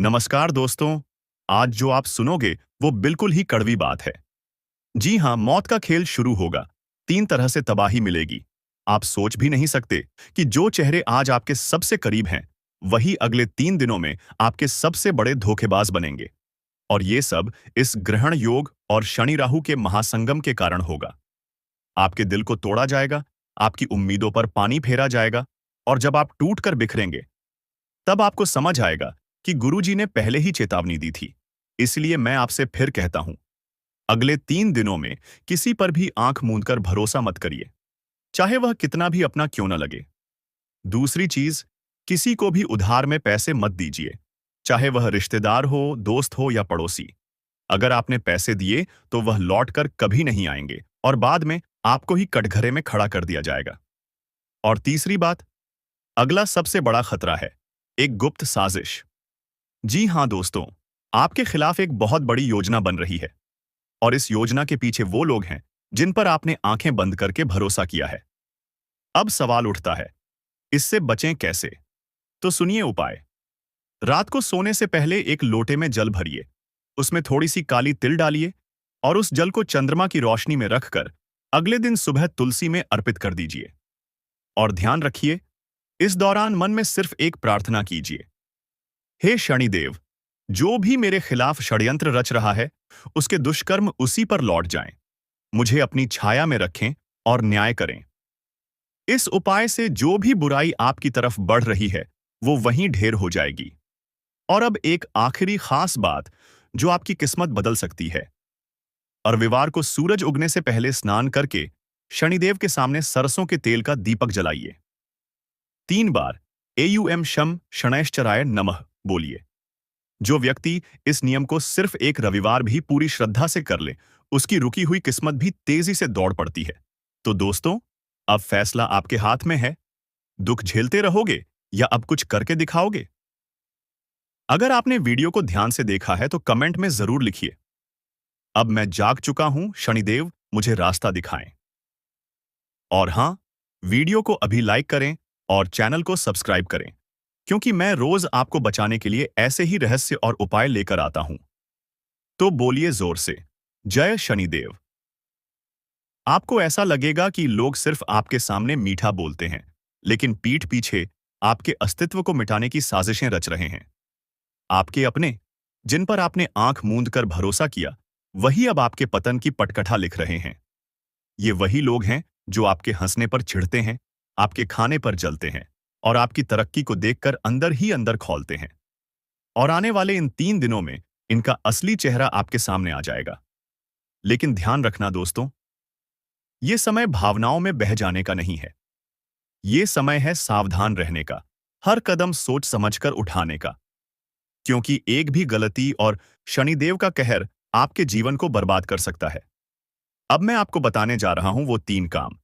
नमस्कार दोस्तों। आज जो आप सुनोगे वो बिल्कुल ही कड़वी बात है। जी हाँ, मौत का खेल शुरू होगा। 3 तरह से तबाही मिलेगी। आप सोच भी नहीं सकते कि जो चेहरे आज आपके सबसे करीब हैं, वही अगले 3 दिनों में आपके सबसे बड़े धोखेबाज बनेंगे। और ये सब इस ग्रहण योग और शनि राहु के महासंगम के कारण होगा। आपके दिल को तोड़ा जाएगा, आपकी उम्मीदों पर पानी फेरा जाएगा, और जब आप टूट कर बिखरेंगे, तब आपको समझ आएगा कि गुरुजी ने पहले ही चेतावनी दी थी। इसलिए मैं आपसे फिर कहता हूं, अगले 3 दिनों में किसी पर भी आंख मूंद कर भरोसा मत करिए, चाहे वह कितना भी अपना क्यों न लगे। दूसरी चीज, किसी को भी उधार में पैसे मत दीजिए, चाहे वह रिश्तेदार हो, दोस्त हो या पड़ोसी। अगर आपने पैसे दिए तो वह लौट कर कभी नहीं आएंगे और बाद में आपको ही कटघरे में खड़ा कर दिया जाएगा। और तीसरी बात, अगला सबसे बड़ा खतरा है एक गुप्त साजिश। जी हां दोस्तों, आपके खिलाफ एक बहुत बड़ी योजना बन रही है, और इस योजना के पीछे वो लोग हैं जिन पर आपने आंखें बंद करके भरोसा किया है। अब सवाल उठता है, इससे बचें कैसे? तो सुनिए उपाय। रात को सोने से पहले एक लोटे में जल भरिए, उसमें थोड़ी सी काली तिल डालिए और उस जल को चंद्रमा की रोशनी में रखकर अगले दिन सुबह तुलसी में अर्पित कर दीजिए। और ध्यान रखिए, इस दौरान मन में सिर्फ एक प्रार्थना कीजिए, हे शनिदेव, जो भी मेरे खिलाफ षड्यंत्र रच रहा है, उसके दुष्कर्म उसी पर लौट जाएं। मुझे अपनी छाया में रखें और न्याय करें। इस उपाय से जो भी बुराई आपकी तरफ बढ़ रही है, वो वहीं ढेर हो जाएगी। और अब एक आखिरी खास बात जो आपकी किस्मत बदल सकती है। रविवार को सूरज उगने से पहले स्नान करके शनिदेव के सामने सरसों के तेल का दीपक जलाइए। 3 बार एयुएम शम शनैश्चराय नमः बोलिए। जो व्यक्ति इस नियम को सिर्फ एक रविवार भी पूरी श्रद्धा से कर ले, उसकी रुकी हुई किस्मत भी तेजी से दौड़ पड़ती है। तो दोस्तों, अब फैसला आपके हाथ में है। दुख झेलते रहोगे या अब कुछ करके दिखाओगे? अगर आपने वीडियो को ध्यान से देखा है तो कमेंट में जरूर लिखिए, अब मैं जाग चुका हूं, शनिदेव मुझे रास्ता दिखाएं। और हां, वीडियो को अभी लाइक करें और चैनल को सब्सक्राइब करें, क्योंकि मैं रोज आपको बचाने के लिए ऐसे ही रहस्य और उपाय लेकर आता हूं। तो बोलिए जोर से, जय शनिदेव। आपको ऐसा लगेगा कि लोग सिर्फ आपके सामने मीठा बोलते हैं, लेकिन पीठ पीछे आपके अस्तित्व को मिटाने की साजिशें रच रहे हैं। आपके अपने, जिन पर आपने आंख मूंद कर भरोसा किया, वही अब आपके पतन की पटकथा लिख रहे हैं। ये वही लोग हैं जो आपके हंसने पर चिढ़ते हैं, आपके खाने पर जलते हैं और आपकी तरक्की को देखकर अंदर ही अंदर खौलते हैं। और आने वाले इन 3 दिनों में इनका असली चेहरा आपके सामने आ जाएगा। लेकिन ध्यान रखना दोस्तों, ये समय भावनाओं में बह जाने का नहीं है। ये समय है सावधान रहने का, हर कदम सोच समझकर उठाने का। क्योंकि एक भी गलती और शनिदेव का कहर आपके जीवन को बर्बाद कर सकता है। अब मैं आपको बताने जा रहा हूं वो 3 काम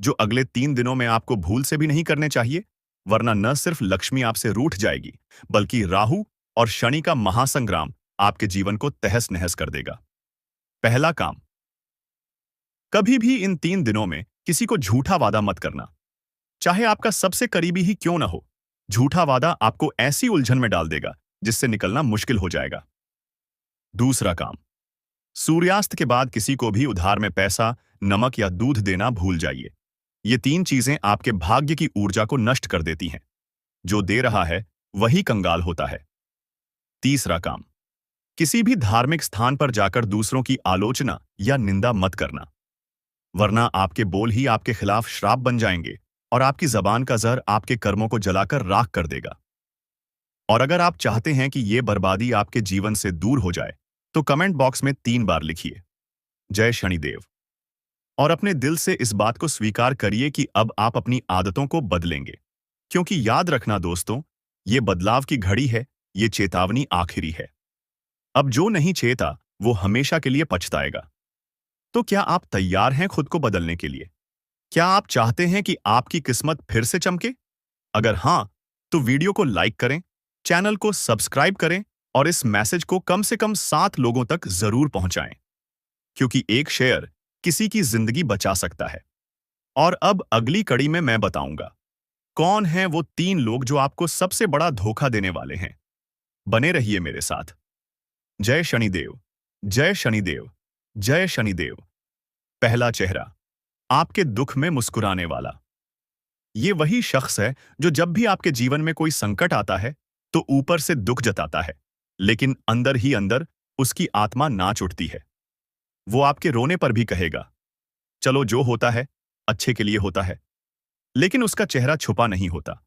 जो अगले 3 दिनों में आपको भूल से भी नहीं करने चाहिए, वरना न सिर्फ लक्ष्मी आपसे रूठ जाएगी, बल्कि राहु और शनि का महासंग्राम आपके जीवन को तहस नहस कर देगा। पहला काम, कभी भी इन 3 दिनों में किसी को झूठा वादा मत करना, चाहे आपका सबसे करीबी ही क्यों ना हो। झूठा वादा आपको ऐसी उलझन में डाल देगा जिससे निकलना मुश्किल हो जाएगा। दूसरा काम, सूर्यास्त के बाद किसी को भी उधार में पैसा, नमक या दूध देना भूल जाइए। ये 3 चीजें आपके भाग्य की ऊर्जा को नष्ट कर देती हैं। जो दे रहा है वही कंगाल होता है। तीसरा काम, किसी भी धार्मिक स्थान पर जाकर दूसरों की आलोचना या निंदा मत करना, वरना आपके बोल ही आपके खिलाफ श्राप बन जाएंगे और आपकी जबान का जहर आपके कर्मों को जलाकर राख कर देगा। और अगर आप चाहते हैं कि ये बर्बादी आपके जीवन से दूर हो जाए, तो कमेंट बॉक्स में 3 बार लिखिए, जय शनिदेव। और अपने दिल से इस बात को स्वीकार करिए कि अब आप अपनी आदतों को बदलेंगे। क्योंकि याद रखना दोस्तों, ये बदलाव की घड़ी है, ये चेतावनी आखिरी है। अब जो नहीं चेता वो हमेशा के लिए पछताएगा। तो क्या आप तैयार हैं खुद को बदलने के लिए? क्या आप चाहते हैं कि आपकी किस्मत फिर से चमके? अगर हां, तो वीडियो को लाइक करें, चैनल को सब्सक्राइब करें और इस मैसेज को कम से कम 7 लोगों तक जरूर पहुंचाएं, क्योंकि एक शेयर किसी की जिंदगी बचा सकता है। और अब अगली कड़ी में मैं बताऊंगा कौन हैं वो 3 लोग जो आपको सबसे बड़ा धोखा देने वाले हैं। बने रहिए मेरे साथ। जय शनिदेव, जय शनिदेव, जय शनिदेव। पहला चेहरा, आपके दुख में मुस्कुराने वाला। ये वही शख्स है जो जब भी आपके जीवन में कोई संकट आता है तो ऊपर से दुख जताता है, लेकिन अंदर ही अंदर उसकी आत्मा नाच उठती है। वो आपके रोने पर भी कहेगा, चलो जो होता है अच्छे के लिए होता है। लेकिन उसका चेहरा छुपा नहीं होता।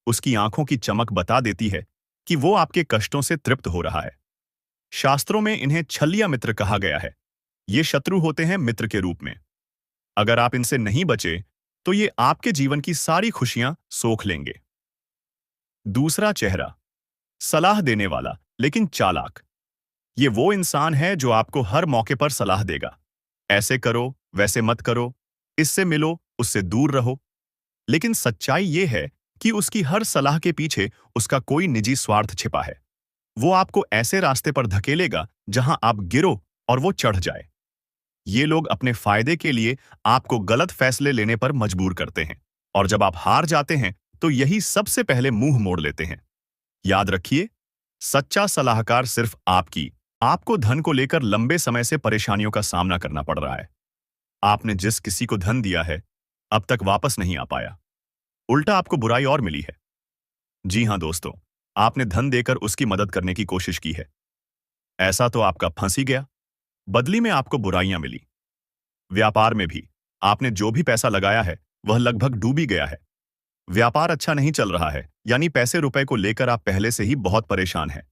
उसकी आंखों की चमक बता देती है कि वो आपके कष्टों से तृप्त हो रहा है। शास्त्रों में इन्हें छलिया मित्र कहा गया है। ये शत्रु होते हैं मित्र के रूप में। अगर आप इनसे नहीं बचे तो ये आपके जीवन की सारी खुशियां सोख लेंगे। दूसरा चेहरा, सलाह देने वाला लेकिन चालाक। ये वो इंसान है जो आपको हर मौके पर सलाह देगा। ऐसे करो, वैसे मत करो, इससे मिलो, उससे दूर रहो। लेकिन सच्चाई ये है कि उसकी हर सलाह के पीछे उसका कोई निजी स्वार्थ छिपा है। वो आपको ऐसे रास्ते पर धकेलेगा जहां आप गिरो और वो चढ़ जाए। ये लोग अपने फायदे के लिए आपको गलत फैसले लेने पर मजबूर करते हैं, और जब आप हार जाते हैं तो यही सबसे पहले मुंह मोड़ लेते हैं। याद रखिए, सच्चा सलाहकार सिर्फ आपको धन को लेकर लंबे समय से परेशानियों का सामना करना पड़ रहा है। आपने जिस किसी को धन दिया है अब तक वापस नहीं आ पाया, उल्टा आपको बुराई और मिली है। जी हां दोस्तों, आपने धन देकर उसकी मदद करने की कोशिश की है। ऐसा तो आपका फंस ही गया, बदली में आपको बुराइयां मिली। व्यापार में भी आपने जो भी पैसा लगाया है वह लगभग डूब ही गया है। व्यापार अच्छा नहीं चल रहा है, यानी पैसे रुपए को लेकर आप पहले से ही बहुत परेशान हैं।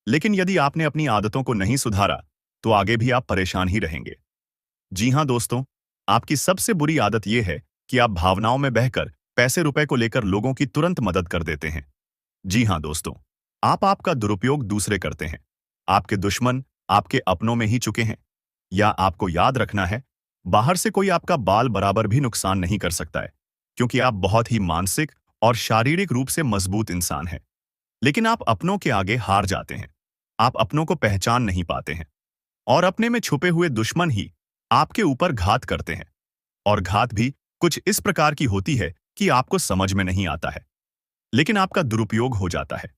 लेकिन यदि आपने अपनी आदतों को नहीं सुधारा तो आगे भी आप परेशान ही रहेंगे। जी हां दोस्तों, आपकी सबसे बुरी आदत यह है कि आप भावनाओं में बहकर पैसे रुपए को लेकर लोगों की तुरंत मदद कर देते हैं। जी हां दोस्तों, आप आपका दुरुपयोग दूसरे करते हैं। आपके दुश्मन आपके अपनों में ही चुके हैं। या आपको याद रखना है, बाहर से कोई आपका बाल बराबर भी नुकसान नहीं कर सकता है, क्योंकि आप बहुत ही मानसिक और शारीरिक रूप से मजबूत इंसान हैं। लेकिन आप अपनों के आगे हार जाते हैं। आप अपनों को पहचान नहीं पाते हैं, और अपने में छुपे हुए दुश्मन ही आपके ऊपर घात करते हैं। और घात भी कुछ इस प्रकार की होती है कि आपको समझ में नहीं आता है, लेकिन आपका दुरुपयोग हो जाता है।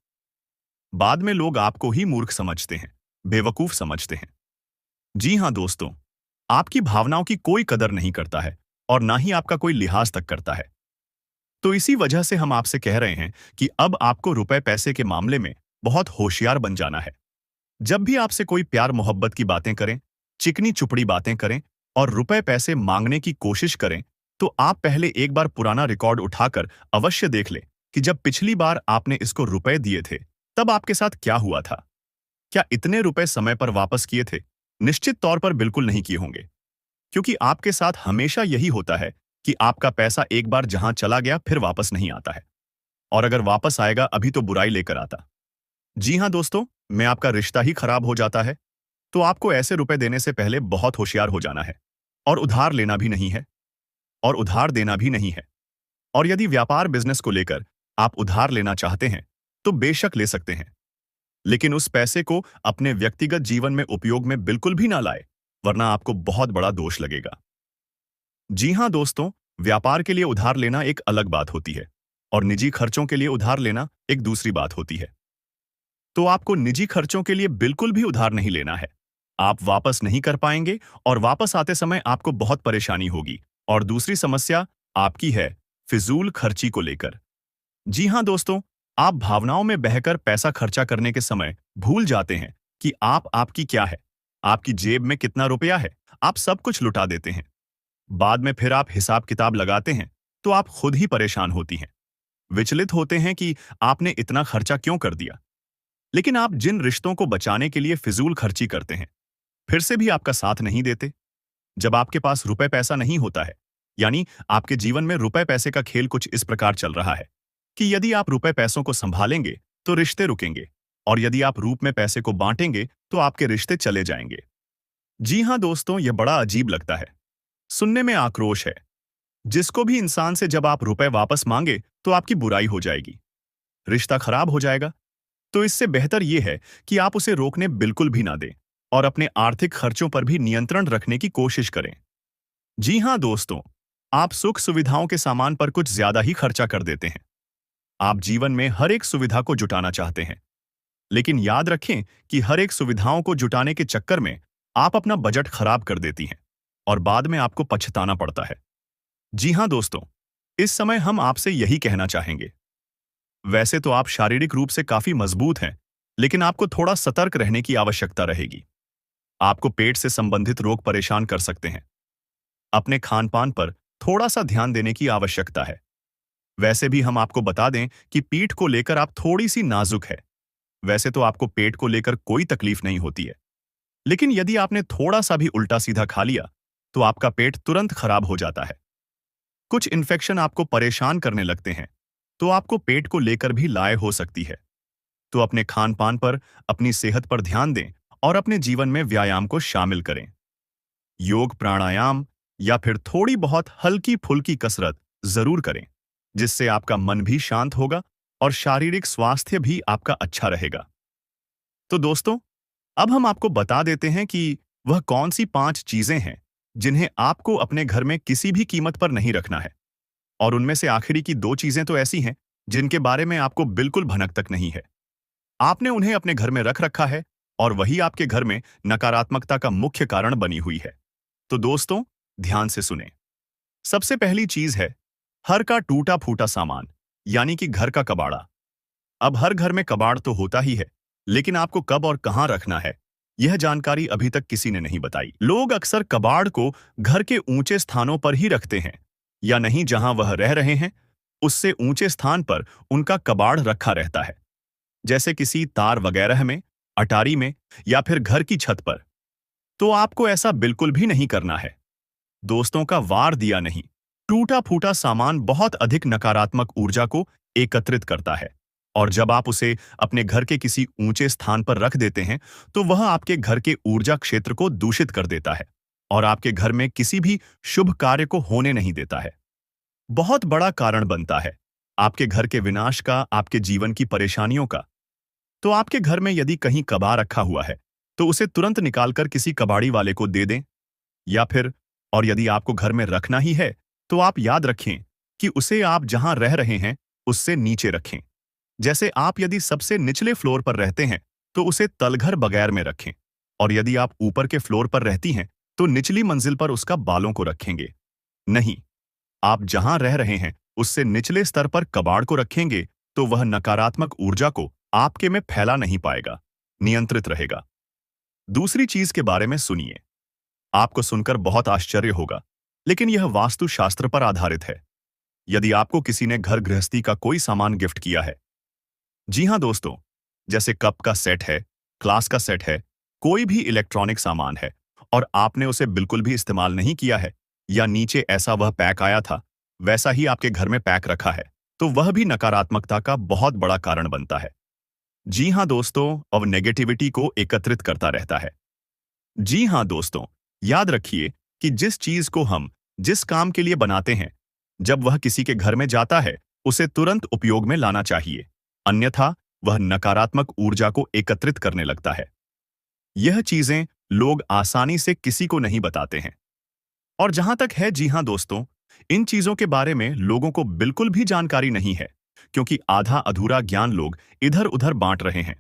बाद में लोग आपको ही मूर्ख समझते हैं, बेवकूफ समझते हैं। जी हां दोस्तों, आपकी भावनाओं की कोई कदर नहीं करता है और ना ही आपका कोई लिहाज तक करता है। तो इसी वजह से हम आपसे कह रहे हैं कि अब आपको रुपए पैसे के मामले में बहुत होशियार बन जाना है। जब भी आपसे कोई प्यार मोहब्बत की बातें करें, चिकनी चुपड़ी बातें करें और रुपए पैसे मांगने की कोशिश करें, तो आप पहले एक बार पुराना रिकॉर्ड उठाकर अवश्य देख लें कि जब पिछली बार आपने इसको रुपए दिए थे तब आपके साथ क्या हुआ था। क्या इतने रुपए समय पर वापस किए थे? निश्चित तौर पर बिल्कुल नहीं किए होंगे, क्योंकि आपके साथ हमेशा यही होता है कि आपका पैसा एक बार जहां चला गया फिर वापस नहीं आता है, और अगर वापस आएगा अभी तो बुराई लेकर आता। जी हां दोस्तों, में आपका रिश्ता ही खराब हो जाता है, तो आपको ऐसे रुपए देने से पहले बहुत होशियार हो जाना है। और उधार लेना भी नहीं है, और उधार देना भी नहीं है। और यदि व्यापार बिजनेस को लेकर आप उधार लेना चाहते हैं तो बेशक ले सकते हैं, लेकिन उस पैसे को अपने व्यक्तिगत जीवन में उपयोग में बिल्कुल भी ना लाए, वरना आपको बहुत बड़ा दोष लगेगा। जी हां दोस्तों, व्यापार के लिए उधार लेना एक अलग बात होती है, और निजी खर्चों के लिए उधार लेना एक दूसरी बात होती है। तो आपको निजी खर्चों के लिए बिल्कुल भी उधार नहीं लेना है। आप वापस नहीं कर पाएंगे, और वापस आते समय आपको बहुत परेशानी होगी। और दूसरी समस्या आपकी है फिजूल खर्ची को लेकर। जी हां दोस्तों, आप भावनाओं में बहकर पैसा खर्चा करने के समय भूल जाते हैं कि आपकी क्या है, आपकी जेब में कितना रुपया है। आप सब कुछ लुटा देते हैं। बाद में फिर आप हिसाब किताब लगाते हैं तो आप खुद ही परेशान होती हैं, विचलित होते हैं कि आपने इतना खर्चा क्यों कर दिया। लेकिन आप जिन रिश्तों को बचाने के लिए फिजूल खर्ची करते हैं, फिर से भी आपका साथ नहीं देते। जब आपके पास रुपए पैसा नहीं होता है, यानी आपके जीवन में रुपए पैसे का खेल कुछ इस प्रकार चल रहा है कि यदि आप रुपए पैसों को संभालेंगे तो रिश्ते रुकेंगे, और यदि आप रूप में पैसे को बांटेंगे तो आपके रिश्ते चले जाएंगे। जी हां दोस्तों, यह बड़ा अजीब लगता है, सुनने में आक्रोश है। जिसको भी इंसान से जब आप रुपए वापस मांगे तो आपकी बुराई हो जाएगी, रिश्ता खराब हो जाएगा। तो इससे बेहतर यह है कि आप उसे रोकने बिल्कुल भी ना दें, और अपने आर्थिक खर्चों पर भी नियंत्रण रखने की कोशिश करें। जी हां दोस्तों, आप सुख सुविधाओं के सामान पर कुछ ज्यादा ही खर्चा कर देते हैं। आप जीवन में हर एक सुविधा को जुटाना चाहते हैं, लेकिन याद रखें कि हर एक सुविधाओं को जुटाने के चक्कर में आप अपना बजट खराब कर देती हैं और बाद में आपको पछताना पड़ता है। जी हाँ दोस्तों, इस समय हम आपसे यही कहना चाहेंगे। वैसे तो आप शारीरिक रूप से काफी मजबूत हैं, लेकिन आपको थोड़ा सतर्क रहने की आवश्यकता रहेगी। आपको पेट से संबंधित रोग परेशान कर सकते हैं। अपने खान पान पर थोड़ा सा ध्यान देने की आवश्यकता है। वैसे भी हम आपको बता दें कि पीठ को लेकर आप थोड़ी सी नाजुक है। वैसे तो आपको पेट को लेकर कोई तकलीफ नहीं होती है, लेकिन यदि आपने थोड़ा सा भी उल्टा सीधा खा लिया तो आपका पेट तुरंत खराब हो जाता है। कुछ इन्फेक्शन आपको परेशान करने लगते हैं, तो आपको पेट को लेकर भी लाए हो सकती है। तो अपने खान पान पर, अपनी सेहत पर ध्यान दें और अपने जीवन में व्यायाम को शामिल करें। योग, प्राणायाम या फिर थोड़ी बहुत हल्की फुल्की कसरत जरूर करें, जिससे आपका मन भी शांत होगा और शारीरिक स्वास्थ्य भी आपका अच्छा रहेगा। तो दोस्तों, अब हम आपको बता देते हैं कि वह कौन सी 5 चीजें हैं जिन्हें आपको अपने घर में किसी भी कीमत पर नहीं रखना है। और उनमें से आखिरी की 2 चीजें तो ऐसी हैं जिनके बारे में आपको बिल्कुल भनक तक नहीं है। आपने उन्हें अपने घर में रख रखा है और वही आपके घर में नकारात्मकता का मुख्य कारण बनी हुई है। तो दोस्तों, ध्यान से सुने। सबसे पहली चीज है हर का टूटा फूटा सामान, यानी कि घर का कबाड़ा। अब हर घर में कबाड़ तो होता ही है, लेकिन आपको कब और कहां रखना है, यह जानकारी अभी तक किसी ने नहीं बताई। लोग अक्सर कबाड़ को घर के ऊंचे स्थानों पर ही रखते हैं, या नहीं जहां वह रह रहे हैं उससे ऊंचे स्थान पर उनका कबाड़ रखा रहता है, जैसे किसी तार वगैरह में, अटारी में या फिर घर की छत पर। तो आपको ऐसा बिल्कुल भी नहीं करना है। दोस्तों का वार दिया नहीं, टूटा फूटा सामान बहुत अधिक नकारात्मक ऊर्जा को एकत्रित करता है, और जब आप उसे अपने घर के किसी ऊंचे स्थान पर रख देते हैं तो वह आपके घर के ऊर्जा क्षेत्र को दूषित कर देता है और आपके घर में किसी भी शुभ कार्य को होने नहीं देता है। बहुत बड़ा कारण बनता है आपके घर के विनाश का, आपके जीवन की परेशानियों का। तो आपके घर में यदि कहीं कबाड़ रखा हुआ है तो उसे तुरंत निकालकर किसी कबाड़ी वाले को दे दें, या फिर और यदि आपको घर में रखना ही है तो आप याद रखें कि उसे आप जहां रह रहे हैं उससे नीचे रखें। जैसे आप यदि सबसे निचले फ्लोर पर रहते हैं तो उसे तलघर बगैर में रखें, और यदि आप ऊपर के फ्लोर पर रहती हैं तो निचली मंजिल पर उसका बालों को रखेंगे। नहीं, आप जहां रह रहे हैं उससे निचले स्तर पर कबाड़ को रखेंगे तो वह नकारात्मक ऊर्जा को आपके में फैला नहीं पाएगा, नियंत्रित रहेगा। दूसरी चीज के बारे में सुनिए। आपको सुनकर बहुत आश्चर्य होगा, लेकिन यह वास्तुशास्त्र पर आधारित है। यदि आपको किसी ने घर गृहस्थी का कोई सामान गिफ्ट किया है, जी हां दोस्तों, जैसे कप का सेट है, क्लास का सेट है, कोई भी इलेक्ट्रॉनिक सामान है, और आपने उसे बिल्कुल भी इस्तेमाल नहीं किया है, या नीचे ऐसा वह पैक आया था वैसा ही आपके घर में पैक रखा है, तो वह भी नकारात्मकता का बहुत बड़ा कारण बनता है। जी हां दोस्तों, और नेगेटिविटी को एकत्रित करता रहता है। जी हां दोस्तों, याद रखिए कि जिस चीज को हम जिस काम के लिए बनाते हैं, जब वह किसी के घर में जाता है उसे तुरंत उपयोग में लाना चाहिए, अन्यथा वह नकारात्मक ऊर्जा को एकत्रित करने लगता है। यह चीजें लोग आसानी से किसी को नहीं बताते हैं। और जहां तक है, जी हां दोस्तों, इन चीजों के बारे में लोगों को बिल्कुल भी जानकारी नहीं है, क्योंकि आधा अधूरा ज्ञान लोग इधर उधर बांट रहे हैं।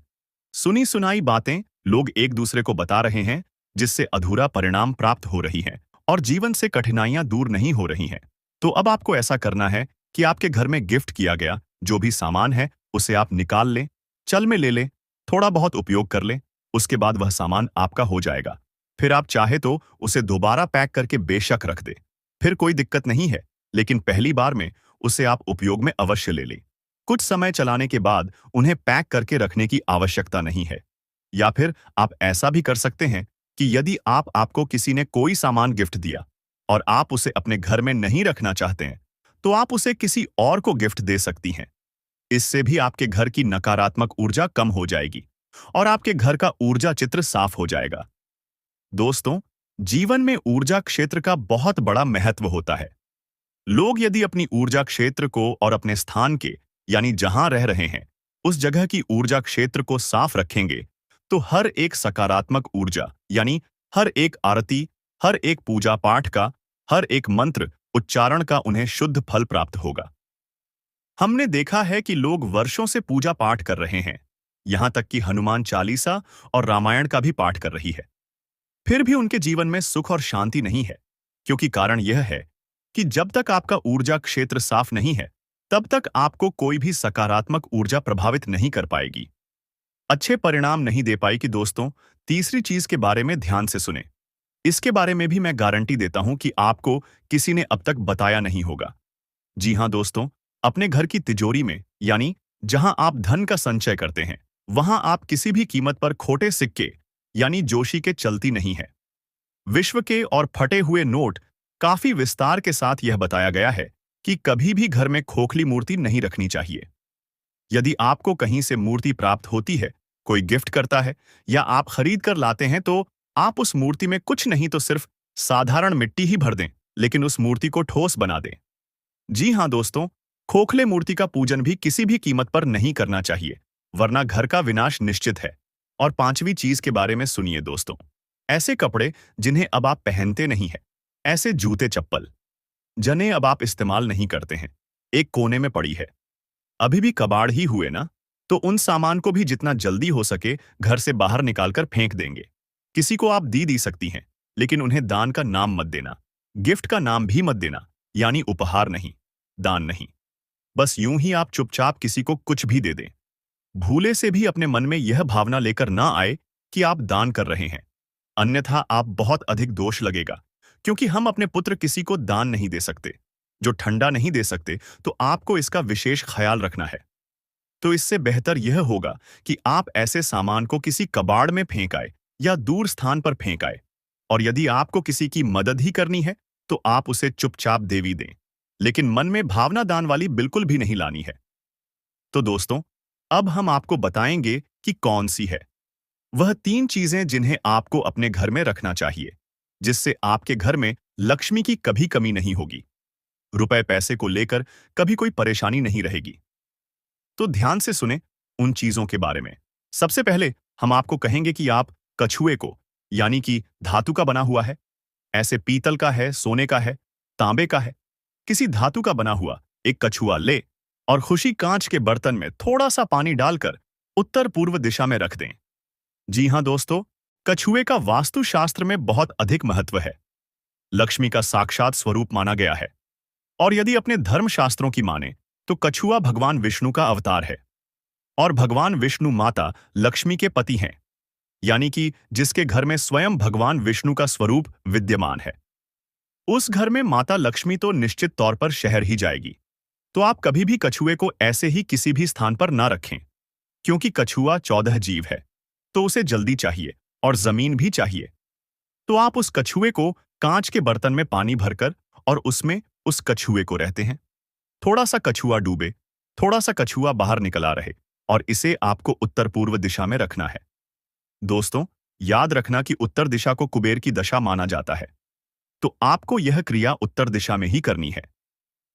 सुनी सुनाई बातें लोग एक दूसरे को बता रहे हैं, जिससे अधूरा परिणाम प्राप्त हो रही है और जीवन से कठिनाइयां दूर नहीं हो रही हैं। तो अब आपको ऐसा करना है कि आपके घर में गिफ्ट किया गया जो भी सामान है उसे आप निकाल लें, चल में ले लें, थोड़ा बहुत उपयोग कर लें, उसके बाद वह सामान आपका हो जाएगा। फिर आप चाहे तो उसे दोबारा पैक करके बेशक रख दे, फिर कोई दिक्कत नहीं है, लेकिन पहली बार में उसे आप उपयोग में अवश्य ले लें। कुछ समय चलाने के बाद उन्हें पैक करके रखने की आवश्यकता नहीं है। या फिर आप ऐसा भी कर सकते हैं कि यदि आपको किसी ने कोई सामान गिफ्ट दिया और आप उसे अपने घर में नहीं रखना चाहते हैं, तो आप उसे किसी और को गिफ्ट दे सकती हैं। इससे भी आपके घर की नकारात्मक ऊर्जा कम हो जाएगी और आपके घर का ऊर्जा चित्र साफ हो जाएगा। दोस्तों, जीवन में ऊर्जा क्षेत्र का बहुत बड़ा महत्व होता है। लोग यदि अपनी ऊर्जा क्षेत्र को और अपने स्थान के, यानी जहां रह रहे हैं, उस जगह की ऊर्जा क्षेत्र को साफ रखेंगे, तो हर एक सकारात्मक ऊर्जा, यानी हर एक आरती, हर एक पूजा पाठ का, हर एक मंत्र उच्चारण का उन्हें शुद्ध फल प्राप्त होगा। हमने देखा है कि लोग वर्षों से पूजा पाठ कर रहे हैं, यहां तक कि हनुमान चालीसा और रामायण का भी पाठ कर रही है। फिर भी उनके जीवन में सुख और शांति नहीं है, क्योंकि कारण यह है कि जब तक आपका ऊर्जा क्षेत्र साफ नहीं है, तब तक आपको कोई भी सकारात्मक ऊर्जा प्रभावित नहीं कर पाएगी, अच्छे परिणाम नहीं दे पाएगी। दोस्तों, तीसरी चीज के बारे में ध्यान से सुने। इसके बारे में भी मैं गारंटी देता हूं कि आपको किसी ने अब तक बताया नहीं होगा। जी हां दोस्तों, अपने घर की तिजोरी में, यानी जहां आप धन का संचय करते हैं, वहां आप किसी भी कीमत पर खोटे सिक्के यानी जोशी के चलती नहीं है। विश्व के और फटे हुए नोट काफी विस्तार के साथ यह बताया गया है कि कभी भी घर में खोखली मूर्ति नहीं रखनी चाहिए। यदि आपको कहीं से मूर्ति प्राप्त होती है, कोई गिफ्ट करता है या आप खरीद कर लाते हैं, तो आप उस मूर्ति में कुछ नहीं तो सिर्फ साधारण मिट्टी ही भर दें, लेकिन उस मूर्ति को ठोस बना दें। जी हां दोस्तों, खोखले मूर्ति का पूजन भी किसी भी कीमत पर नहीं करना चाहिए, वरना घर का विनाश निश्चित है। और पांचवी चीज के बारे में सुनिए दोस्तों, ऐसे कपड़े जिन्हें अब आप पहनते नहीं हैं, ऐसे जूते चप्पल जिन्हें अब आप इस्तेमाल नहीं करते हैं, एक कोने में पड़ी है, अभी भी कबाड़ ही हुए ना, तो उन सामान को भी जितना जल्दी हो सके घर से बाहर निकालकर फेंक देंगे। किसी को आप दी सकती हैं, लेकिन उन्हें दान का नाम मत देना, गिफ्ट का नाम भी मत देना, यानी उपहार नहीं, दान नहीं। बस यूं ही आप चुपचाप किसी को कुछ भी दे दें। भूले से भी अपने मन में यह भावना लेकर ना आए कि आप दान कर रहे हैं, अन्यथा आप बहुत अधिक दोष लगेगा, क्योंकि हम अपने पुत्र किसी को दान नहीं दे सकते, जो ठंडा नहीं दे सकते, तो आपको इसका विशेष ख्याल रखना है। तो इससे बेहतर यह होगा कि आप ऐसे सामान को किसी कबाड़ में फेंक आए या दूर स्थान पर फेंक आए। और यदि आपको किसी की मदद ही करनी है, तो आप उसे चुपचाप देवी दें, लेकिन मन में भावना दान वाली बिल्कुल भी नहीं लानी है। तो दोस्तों, अब हम आपको बताएंगे कि कौन सी है वह 3 चीजें जिन्हें आपको अपने घर में रखना चाहिए, जिससे आपके घर में लक्ष्मी की कभी कमी नहीं होगी, रुपए पैसे को लेकर कभी कोई परेशानी नहीं रहेगी। तो ध्यान से सुने उन चीजों के बारे में। सबसे पहले हम आपको कहेंगे कि आप कछुए को, यानी कि धातु का बना हुआ है, ऐसे पीतल का है, सोने का है, तांबे का है, किसी धातु का बना हुआ एक कछुआ ले और खुशी कांच के बर्तन में थोड़ा सा पानी डालकर उत्तर पूर्व दिशा में रख दें। जी हां दोस्तों, कछुए का वास्तुशास्त्र में बहुत अधिक महत्व है, लक्ष्मी का साक्षात स्वरूप माना गया है। और यदि अपने धर्मशास्त्रों की माने, तो कछुआ भगवान विष्णु का अवतार है, और भगवान विष्णु माता लक्ष्मी के पति हैं, यानी कि जिसके घर में स्वयं भगवान विष्णु का स्वरूप विद्यमान है, उस घर में माता लक्ष्मी तो निश्चित तौर पर शहर ही जाएगी। तो आप कभी भी कछुए को ऐसे ही किसी भी स्थान पर ना रखें, क्योंकि कछुआ 14 जीव है, तो उसे जल्दी चाहिए और जमीन भी चाहिए। तो आप उस कछुए को कांच के बर्तन में पानी भरकर और उसमें उस कछुए को रहते हैं। थोड़ा सा कछुआ डूबे, थोड़ा सा कछुआ बाहर निकला रहे, और इसे आपको उत्तर पूर्व दिशा में रखना है। दोस्तों, याद रखना कि उत्तर दिशा को कुबेर की दशा माना जाता है, तो आपको यह क्रिया उत्तर दिशा में ही करनी है।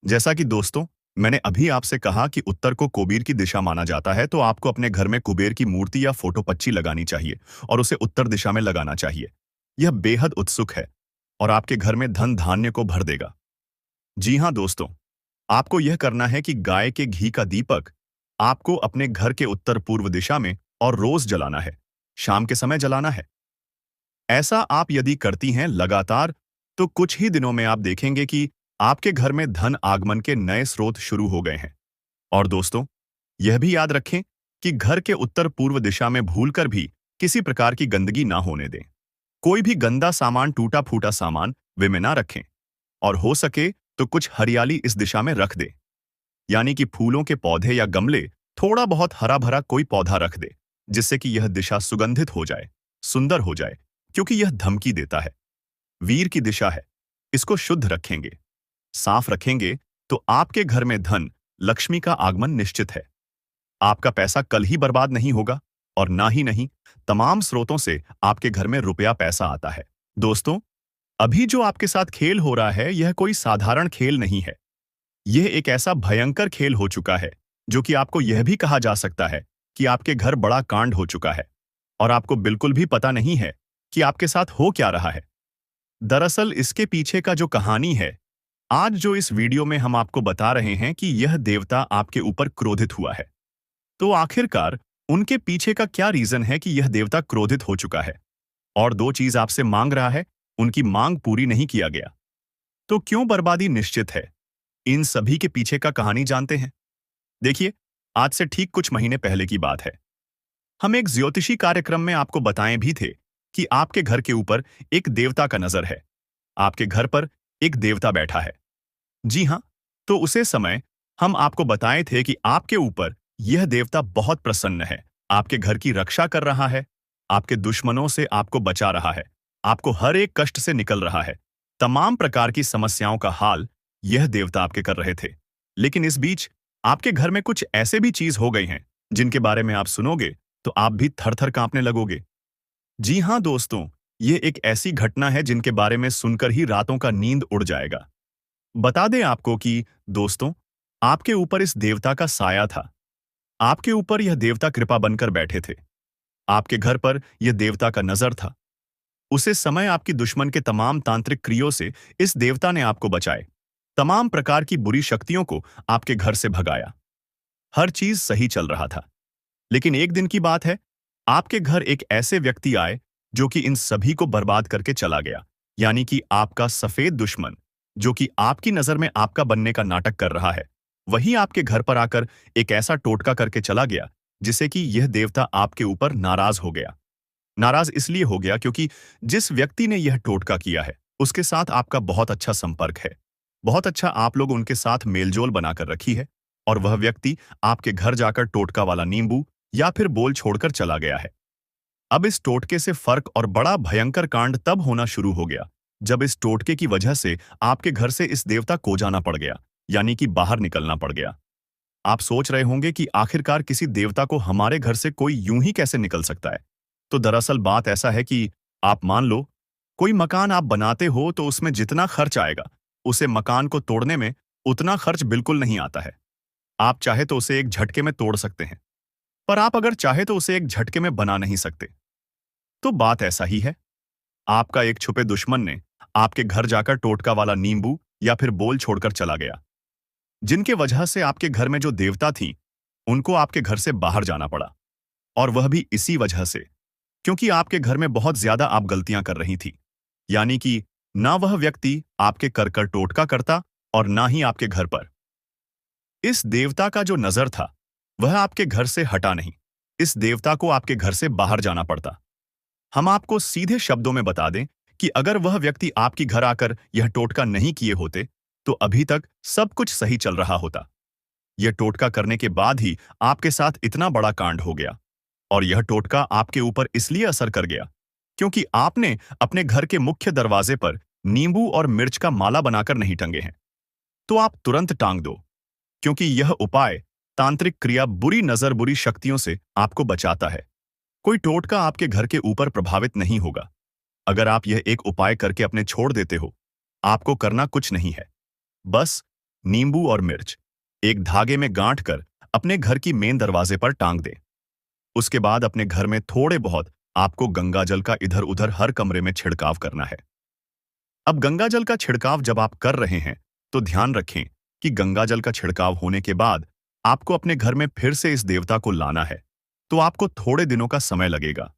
जैसा कि दोस्तों, मैंने अभी आपसे कहा कि उत्तर को कुबेर की दिशा माना जाता है, तो आपको अपने घर में कुबेर की मूर्ति या फोटो पच्ची लगानी चाहिए और उसे उत्तर दिशा में लगाना चाहिए। यह बेहद उत्सुक है और आपके घर में धन धान्य को भर देगा। जी हां दोस्तों, आपको यह करना है कि गाय के घी का दीपक आपको अपने घर के उत्तर पूर्व दिशा में और रोज जलाना है, शाम के समय जलाना है। ऐसा आप यदि करती हैं लगातार, तो कुछ ही दिनों में आप देखेंगे कि आपके घर में धन आगमन के नए स्रोत शुरू हो गए हैं। और दोस्तों, यह भी याद रखें कि घर के उत्तर पूर्व दिशा में भूलकर भी किसी प्रकार की गंदगी ना होने दें। कोई भी गंदा सामान, टूटा फूटा सामान वे में ना रखें, और हो सके तो कुछ हरियाली इस दिशा में रख दे, यानी कि फूलों के पौधे या गमले, थोड़ा बहुत हरा भरा कोई पौधा रख दे, जिससे कि यह दिशा सुगंधित हो जाए, सुंदर हो जाए, क्योंकि यह धमकी देता है। वीर की दिशा है, इसको शुद्ध रखेंगे, साफ रखेंगे, तो आपके घर में धन लक्ष्मी का आगमन निश्चित है। आपका पैसा कल ही बर्बाद नहीं होगा, और ना ही नहीं, तमाम स्रोतों से आपके घर में रुपया पैसा आता है। दोस्तों, अभी जो आपके साथ खेल हो रहा है, यह कोई साधारण खेल नहीं है। यह एक ऐसा भयंकर खेल हो चुका है, जो कि आपको यह भी कहा जा सकता है कि आपके घर बड़ा कांड हो चुका है, और आपको बिल्कुल भी पता नहीं है कि आपके साथ हो क्या रहा है। दरअसल इसके पीछे का जो कहानी है, आज जो इस वीडियो में हम आपको बता रहे हैं कि यह देवता आपके ऊपर क्रोधित हुआ है। तो आखिरकार उनके पीछे का क्या रीजन है कि यह देवता क्रोधित हो चुका है और दो चीज आपसे मांग रहा है, उनकी मांग पूरी नहीं किया गया। तो क्यों बर्बादी निश्चित है? इन सभी के पीछे का कहानी जानते हैं। देखिए, आज से ठीक कुछ महीने पहले की बात है। हम एक ज्योतिषी कार्यक्रम में आपको बताए भी थे कि आपके घर के ऊपर एक देवता का नजर है। आपके घर पर एक देवता बैठा है। जी हाँ, तो उसे समय हम आपको बताए थे कि आपके ऊपर यह देवता बहुत प्रसन्न है, आपके घर की रक्षा कर रहा है, आपके दुश्मनों से आपको बचा रहा है, आपको हर एक कष्ट से निकल रहा है, तमाम प्रकार की समस्याओं का हाल यह देवता आपके कर रहे थे। लेकिन इस बीच आपके घर में कुछ ऐसे भी चीज हो गई हैं जिनके बारे में आप सुनोगे तो आप भी थर थर कांपने लगोगे। जी हाँ दोस्तों, ये एक ऐसी घटना है जिनके बारे में सुनकर ही रातों का नींद उड़ जाएगा। बता दें आपको कि दोस्तों, आपके ऊपर इस देवता का साया था। आपके ऊपर यह देवता कृपा बनकर बैठे थे। आपके घर पर यह देवता का नजर था। उसे समय आपकी दुश्मन के तमाम तांत्रिक क्रियों से इस देवता ने आपको बचाए, तमाम प्रकार की बुरी शक्तियों को आपके घर से भगाया। हर चीज सही चल रहा था। लेकिन एक दिन की बात है, आपके घर एक ऐसे व्यक्ति आए जो कि इन सभी को बर्बाद करके चला गया। यानी कि आपका सफेद दुश्मन, जो कि आपकी नजर में आपका बनने का नाटक कर रहा है, वही आपके घर पर आकर एक ऐसा टोटका करके चला गया जिससे कि यह देवता आपके ऊपर नाराज हो गया। नाराज इसलिए हो गया क्योंकि जिस व्यक्ति ने यह टोटका किया है उसके साथ आपका बहुत अच्छा संपर्क है। बहुत अच्छा आप लोग उनके साथ मेलजोल बनाकर रखी है, और वह व्यक्ति आपके घर जाकर टोटका वाला नींबू या फिर बोल छोड़कर चला गया है। अब इस टोटके से फर्क और बड़ा भयंकर कांड तब होना शुरू हो गया जब इस टोटके की वजह से आपके घर से इस देवता को जाना पड़ गया, यानी कि बाहर निकलना पड़ गया। आप सोच रहे होंगे कि आखिरकार किसी देवता को हमारे घर से कोई यूं ही कैसे निकल सकता है। तो दरअसल बात ऐसा है कि आप मान लो, कोई मकान आप बनाते हो तो उसमें जितना खर्च आएगा उसे मकान को तोड़ने में उतना खर्च बिल्कुल नहीं आता है। आप चाहे तो उसे एक झटके में तोड़ सकते हैं, पर आप अगर चाहे तो उसे एक झटके में बना नहीं सकते। तो बात ऐसा ही है। आपका एक छुपे दुश्मन ने आपके घर जाकर टोटका वाला नींबू या फिर बोल छोड़कर चला गया, जिनके वजह से आपके घर में जो देवता थी उनको आपके घर से बाहर जाना पड़ा। और वह भी इसी वजह से, क्योंकि आपके घर में बहुत ज्यादा आप गलतियां कर रही थी। यानी कि ना वह व्यक्ति आपके कर टोटका करता और ना ही आपके घर पर इस देवता का जो नजर था वह आपके घर से हटा नहीं। इस देवता को आपके घर से बाहर जाना पड़ता। हम आपको सीधे शब्दों में बता दें कि अगर वह व्यक्ति आपकी घर आकर यह टोटका नहीं किए होते तो अभी तक सब कुछ सही चल रहा होता। यह टोटका करने के बाद ही आपके साथ इतना बड़ा कांड हो गया। और यह टोटका आपके ऊपर इसलिए असर कर गया क्योंकि आपने अपने घर के मुख्य दरवाजे पर नींबू और मिर्च का माला बनाकर नहीं टंगे हैं। तो आप तुरंत टांग दो, क्योंकि यह उपाय, तांत्रिक क्रिया बुरी नजर बुरी शक्तियों से आपको बचाता है। कोई टोटका आपके घर के ऊपर प्रभावित नहीं होगा। अगर आप यह एक उपाय करके अपने छोड़ देते हो, आपको करना कुछ नहीं है। बस नींबू और मिर्च एक धागे में गांठ कर अपने घर की मेन दरवाजे पर टांग दें। उसके बाद अपने घर में थोड़े बहुत आपको गंगा जल का इधर उधर हर कमरे में छिड़काव करना है। अब गंगा जल का छिड़काव जब आप कर रहे हैं तो ध्यान रखें कि गंगा जल का छिड़काव होने के बाद आपको अपने घर में फिर से इस देवता को लाना है। तो आपको थोड़े दिनों का समय लगेगा।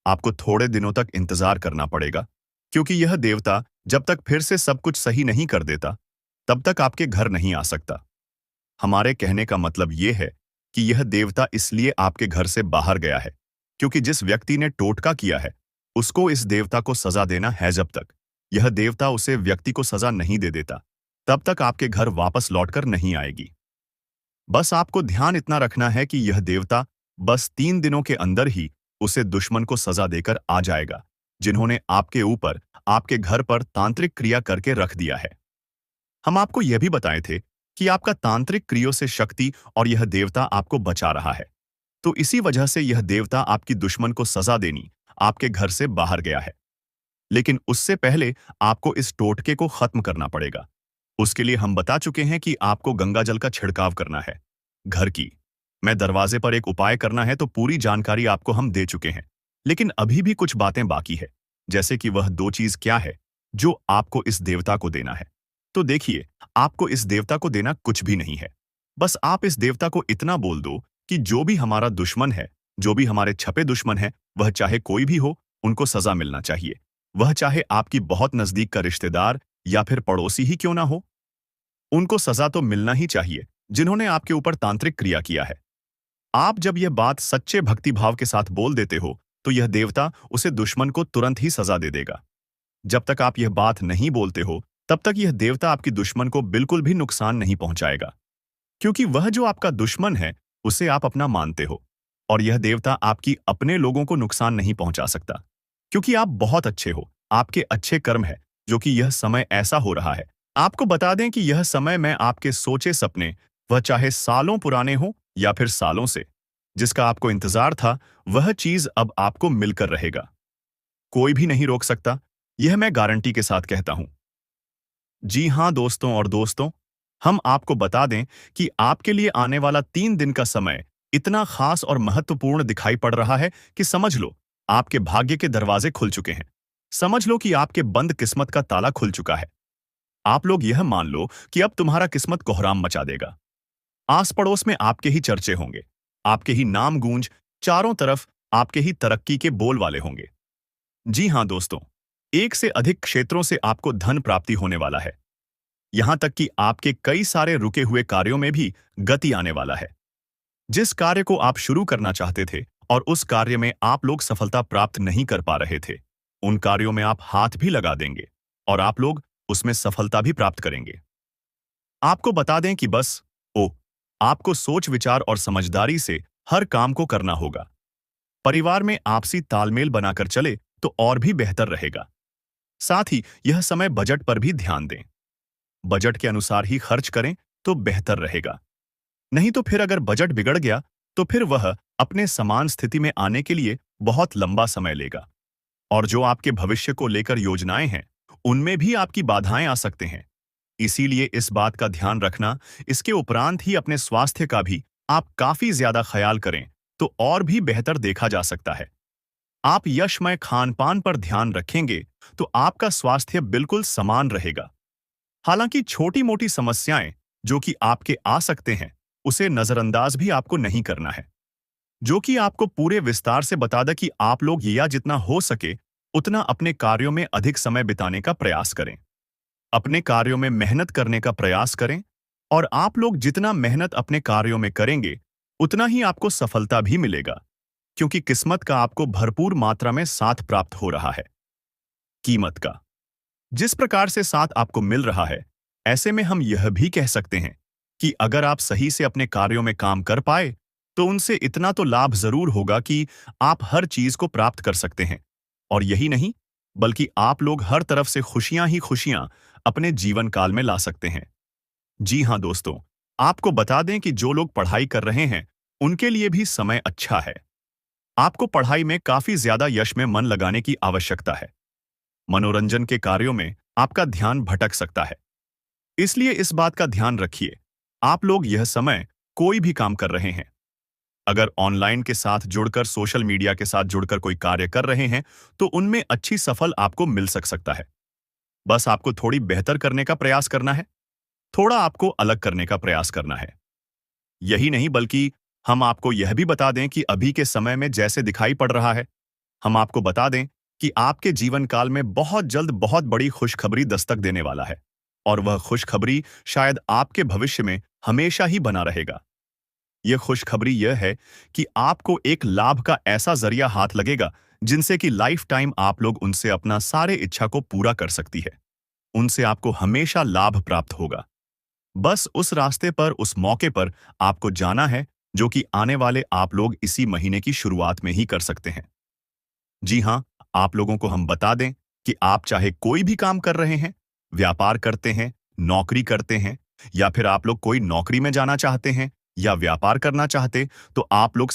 आपको थोड़े दिनों तक इंतजार करना पड़ेगा, क्योंकि यह देवता जब तक फिर से सब कुछ सही नहीं कर देता तब तक आपके घर नहीं आ सकता। हमारे कहने का मतलब यह है कि यह देवता इसलिए आपके घर से बाहर गया है क्योंकि जिस व्यक्ति ने टोटका किया है उसको इस देवता को सजा देना है। जब तक यह देवता उसे व्यक्ति को सजा नहीं दे देता तब तक आपके घर वापस लौटकर नहीं आएगी। बस आपको ध्यान इतना रखना है कि यह देवता बस 3 दिनों के अंदर ही उसे दुश्मन को सजा देकर आ जाएगा जिन्होंने आपके ऊपर, आपके घर पर तांत्रिक क्रिया करके रख दिया है। हम आपको यह भी बताए थे कि आपका तांत्रिक क्रियों से शक्ति और यह देवता आपको बचा रहा है। तो इसी वजह से यह देवता आपकी दुश्मन को सजा देनी आपके घर से बाहर गया है। लेकिन उससे पहले आपको इस टोटके को खत्म करना पड़ेगा। उसके लिए हम बता चुके हैं कि आपको गंगा जल का छिड़काव करना है। घर की मैं दरवाजे पर एक उपाय करना है, तो पूरी जानकारी आपको हम दे चुके हैं। लेकिन अभी भी कुछ बातें बाकी है, जैसे कि वह 2 चीज क्या है जो आपको इस देवता को देना है। तो देखिए, आपको इस देवता को देना कुछ भी नहीं है। बस आप इस देवता को इतना बोल दो कि जो भी हमारा दुश्मन है जो भी हमारे छपे दुश्मन हैं, वह चाहे कोई भी हो, उनको सजा मिलना चाहिए। वह चाहे आपकी बहुत नजदीक का रिश्तेदार या फिर पड़ोसी ही क्यों ना हो, उनको सजा तो मिलना ही चाहिए, जिन्होंने आपके ऊपर तांत्रिक क्रिया किया है। आप जब यह बात सच्चे भक्तिभाव के साथ बोल देते हो, तो यह देवता उसे दुश्मन को तुरंत ही सजा दे देगा। जब तक आप यह बात नहीं बोलते हो, तब तक यह देवता आपकी दुश्मन को बिल्कुल भी नुकसान नहीं पहुंचाएगा, क्योंकि वह जो आपका दुश्मन है, उसे आप अपना मानते हो। और यह देवता आपकी अपने लोगों को नुकसान नहीं पहुंचा सकता, क्योंकि आप बहुत अच्छे हो, आपके अच्छे कर्म है, जो कि यह समय ऐसा हो रहा है। आपको बता दें कि यह समय में आपके सोचे सपने, वह चाहे सालों पुराने हो या फिर सालों से, जिसका आपको इंतजार था, वह चीज अब आपको मिलकर रहेगा। कोई भी नहीं रोक सकता, यह मैं गारंटी के साथ कहता हूं। जी हाँ दोस्तों और दोस्तों, हम आपको बता दें कि आपके लिए आने वाला 3 दिन का समय इतना खास और महत्वपूर्ण दिखाई पड़ रहा है कि समझ लो, आपके भाग्य के दरवाजे खुल चुके हैं। समझ लो कि आपके बंद किस्मत का ताला खुल चुका है। आप लोग यह मान लो कि अब तुम्हारा किस्मत कोहराम मचा देगा। आस पड़ोस में आपके ही चर्चे होंगे, आपके ही नाम गूंज चारों तरफ आपके ही तरक्की के बोल वाले होंगे। जी हाँ दोस्तों, एक से अधिक क्षेत्रों से आपको धन प्राप्ति होने वाला है। यहां तक कि आपके कई सारे रुके हुए कार्यों में भी गति आने वाला है। जिस कार्य को आप शुरू करना चाहते थे और उस कार्य में आप लोग सफलता प्राप्त नहीं कर पा रहे थे, उन कार्यों में आप हाथ भी लगा देंगे और आप लोग उसमें सफलता भी प्राप्त करेंगे। आपको बता दें कि बस ओ आपको सोच विचार और समझदारी से हर काम को करना होगा। परिवार में आपसी तालमेल बनाकर चले तो और भी बेहतर रहेगा। साथ ही यह समय बजट पर भी ध्यान दें। बजट के अनुसार ही खर्च करें तो बेहतर रहेगा। नहीं तो फिर अगर बजट बिगड़ गया, तो फिर वह अपने समान स्थिति में आने के लिए बहुत लंबा समय लेगा। और जो आपके भविष्य को लेकर योजनाएं हैं, उनमें भी आपकी बाधाएं आ सकते हैं। इसीलिए इस बात का ध्यान रखना, इसके उपरांत ही अपने स्वास्थ्य का भी आप काफी ज्यादा ख्याल करें तो और भी बेहतर देखा जा सकता है। आप यशमय खान पान पर ध्यान रखेंगे तो आपका स्वास्थ्य बिल्कुल समान रहेगा। हालांकि छोटी मोटी समस्याएं जो कि आपके आ सकते हैं, उसे नजरअंदाज भी आपको नहीं करना है। जो कि आपको पूरे विस्तार से बता दें कि आप लोग या जितना हो सके उतना अपने कार्यों में अधिक समय बिताने का प्रयास करें। अपने कार्यों में मेहनत करने का प्रयास करें, और आप लोग जितना मेहनत अपने कार्यों में करेंगे, उतना ही आपको सफलता भी मिलेगा, क्योंकि किस्मत का आपको भरपूर मात्रा में साथ प्राप्त हो रहा है। कीमत का जिस प्रकार से साथ आपको मिल रहा है, ऐसे में हम यह भी कह सकते हैं कि अगर आप सही से अपने कार्यों में काम कर पाए, तो उनसे इतना तो लाभ जरूर होगा कि आप हर चीज को प्राप्त कर सकते हैं। और यही नहीं, बल्कि आप लोग हर तरफ से खुशियां ही खुशियां अपने जीवन काल में ला सकते हैं। जी हाँ दोस्तों, आपको बता दें कि जो लोग पढ़ाई कर रहे हैं, उनके लिए भी समय अच्छा है। आपको पढ़ाई में काफी ज्यादा यश में मन लगाने की आवश्यकता है। मनोरंजन के कार्यों में आपका ध्यान भटक सकता है। इसलिए इस बात का ध्यान रखिए, आप लोग यह समय कोई भी काम कर रहे हैं, अगर ऑनलाइन के साथ जुड़कर सोशल मीडिया के साथ जुड़कर कोई कार्य कर रहे हैं, तो उनमें अच्छी सफल आपको मिल सकता है। बस आपको थोड़ी बेहतर करने का प्रयास करना है, थोड़ा आपको अलग करने का प्रयास करना है। यही नहीं, बल्कि हम आपको यह भी बता दें कि अभी के समय में जैसे दिखाई पड़ रहा है, हम आपको बता दें कि आपके जीवन काल में बहुत जल्द बहुत बड़ी खुशखबरी दस्तक देने वाला है। और वह खुशखबरी शायद आपके भविष्य में हमेशा ही बना रहेगा। यह खुशखबरी यह है कि आपको एक लाभ का ऐसा जरिया हाथ लगेगा, जिनसे कि लाइफ टाइम आप लोग उनसे अपना सारे इच्छा को पूरा कर सकती है। उनसे आपको हमेशा लाभ प्राप्त होगा। बस उस रास्ते पर, उस मौके पर आपको जाना है, जो कि आने वाले आप लोग इसी महीने की शुरुआत में ही कर सकते हैं। जी हाँ, आप लोगों को हम बता दें कि आप चाहे कोई भी काम कर रहे हैं, व्यापार करते हैं, नौकरी करते हैं, या फिर आप लोग कोई नौकरी में जाना चाहते हैं या व्यापार करना चाहते, तो आप लोग